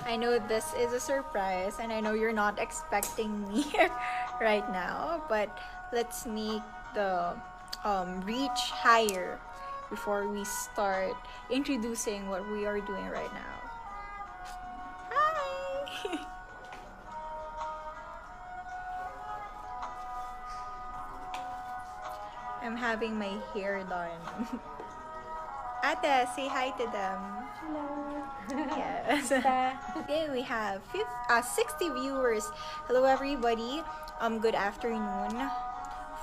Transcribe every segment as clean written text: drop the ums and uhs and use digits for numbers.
I know this is a surprise and I know you're not expecting me right now, but let's make the reach higher before we start introducing what we are doing right now. Hi! I'm having my hair done. Ate, say hi to them. Hello. Yes. Today we have 60 viewers. Hello everybody. Good afternoon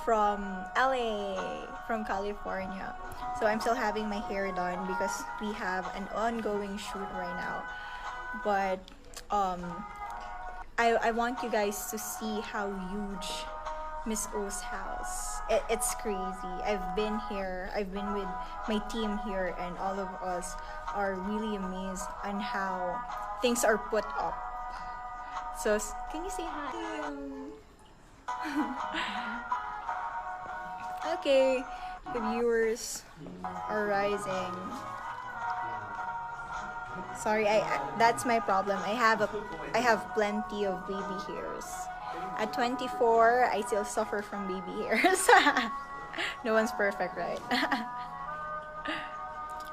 from LA, from California. So I'm still having my hair done because we have an ongoing shoot right now. But I want you guys to see how huge Miss O's house. It's crazy. I've been here. I've been with my team here, and all of us are really amazed on how things are put up. So, can you say hi? Okay, the viewers are rising. Sorry, that's my problem. I have plenty of baby hairs. At 24, I still suffer from baby hairs. No one's perfect, right?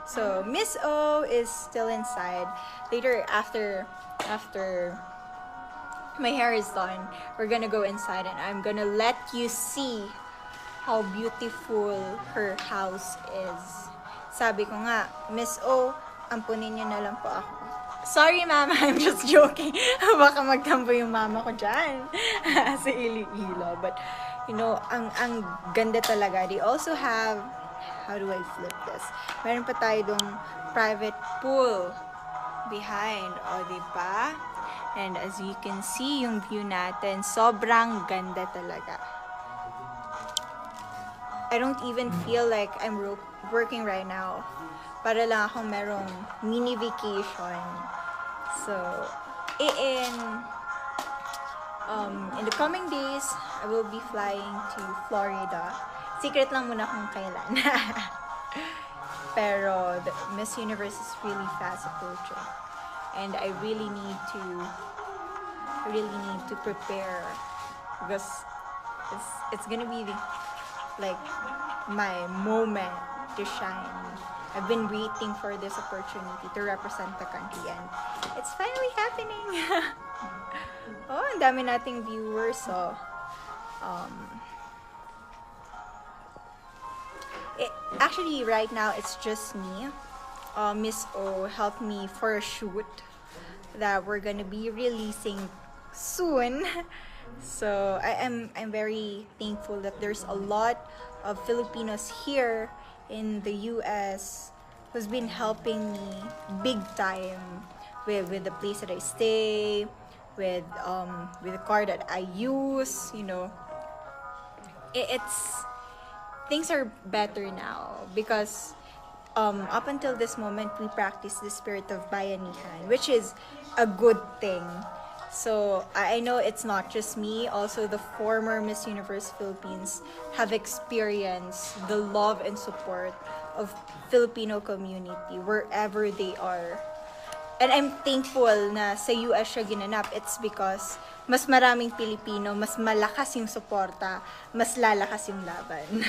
So Miss O is still inside. Later, after my hair is done, we're gonna go inside and I'm gonna let you see how beautiful her house is. Sabi ko nga, Miss O, ampunin niyo na lang po ako. Sorry, mama. I'm just joking. Baka magtampo yung mama ko dyan. Sa Iloilo. But, you know, ang ganda talaga. They also have, how do I flip this? Meron pa tayo dong private pool behind. O, diba? And as you can see, yung view natin, sobrang ganda talaga. I don't even feel like I'm working right now. Para lang akong merong mini vacation. So, in the coming days, I will be flying to Florida. Secret lang muna kung kailan. Pero the Miss Universe is really fast approaching. And I really need to prepare because it's gonna be like my moment to shine. I've been waiting for this opportunity to represent the country and it's finally happening. Oh, ang dami nating viewers. So, actually right now it's just me. Miss O helped me for a shoot that we're gonna be releasing soon. So I'm very thankful that there's a lot of Filipinos here in the US who's been helping me big time with the place that I stay, with the car that I use, you know. It's things are better now because up until this moment we practice the spirit of bayanihan, which is a good thing. So I know it's not just me, also the former Miss Universe Philippines have experienced the love and support of Filipino community wherever they are. And I'm thankful na sa US siya ginanap. It's because mas maraming Pilipino, mas malakas yung suporta, mas lalakas yung laban.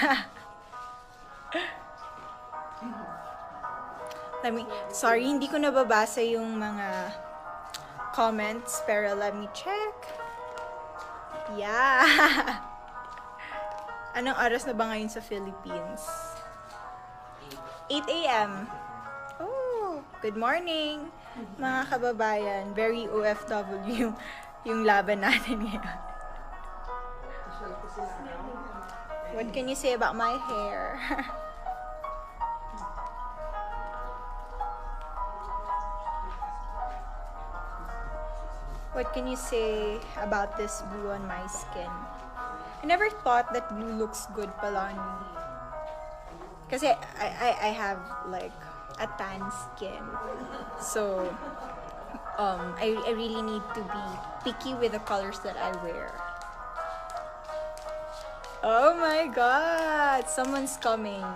Sorry, hindi ko nababasa yung mga comments, pero let me check. Yeah. Anong oras na ba ngayon sa Philippines? 8 a.m. Oh, good morning, mga kababayan. Very OFW yung laban natin ngayon. What can you say about my hair? What can you say about this blue on my skin? I never thought that blue looks good pala on me. Kasi I have like a tan skin. So, I really need to be picky with the colors that I wear. Oh my god! Someone's coming.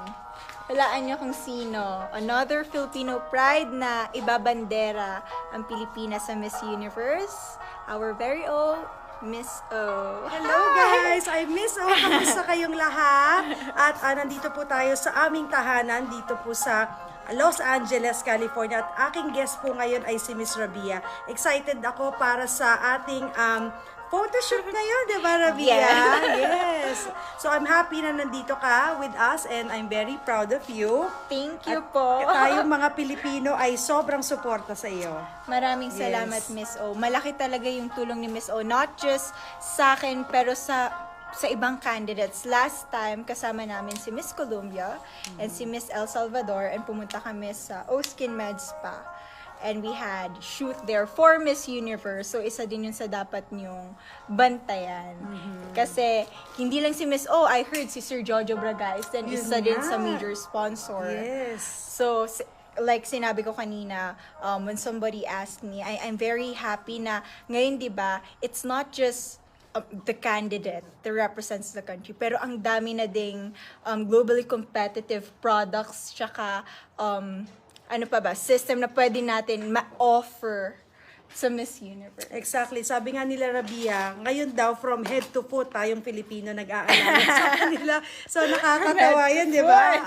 Walaan niyo kung sino. Another Filipino pride na ibabandera ang Pilipinas sa Miss Universe. Our very own Miss O. Hello guys! I'm Miss O. Kamusta kayong lahat? At nandito po tayo sa aming tahanan, dito po sa Los Angeles, California. At aking guest po ngayon ay si Miss Rabiya. Excited ako para sa ating photoshoot ngayon, di ba, Rabiya? Yeah. Yes! So I'm happy na nandito ka with us and I'm very proud of you. Thank you At po. tayong mga Pilipino ay sobrang suporta sa iyo. Maraming salamat, Yes. Miss O. Malaki talaga yung tulong ni Miss O. Not just sa akin, pero sa ibang candidates. Last time, kasama namin si Miss Colombia and si Miss El Salvador and pumunta kami sa Oskin Med Spa. And we had shoot there for Miss Universe. So, isa din yun sa dapat nyong bantayan. Kasi, hindi lang si Miss O, I heard si Sir Jojo Bragais, then Yun isa din nga. sa major sponsor. Yes. So, like sinabi ko kanina, when somebody asked me, I'm very happy na ngayon, di ba, it's not just the candidate that represents the country, pero ang dami na ding globally competitive products, tsaka, ano pa ba, system na pwede natin ma-offer sa Miss Universe. Exactly. Sabi nga nila, Rabiya, ngayon daw from head to foot tayong Filipino nag-aalala sa kanila. So nakakatawa Head to yan, di ba?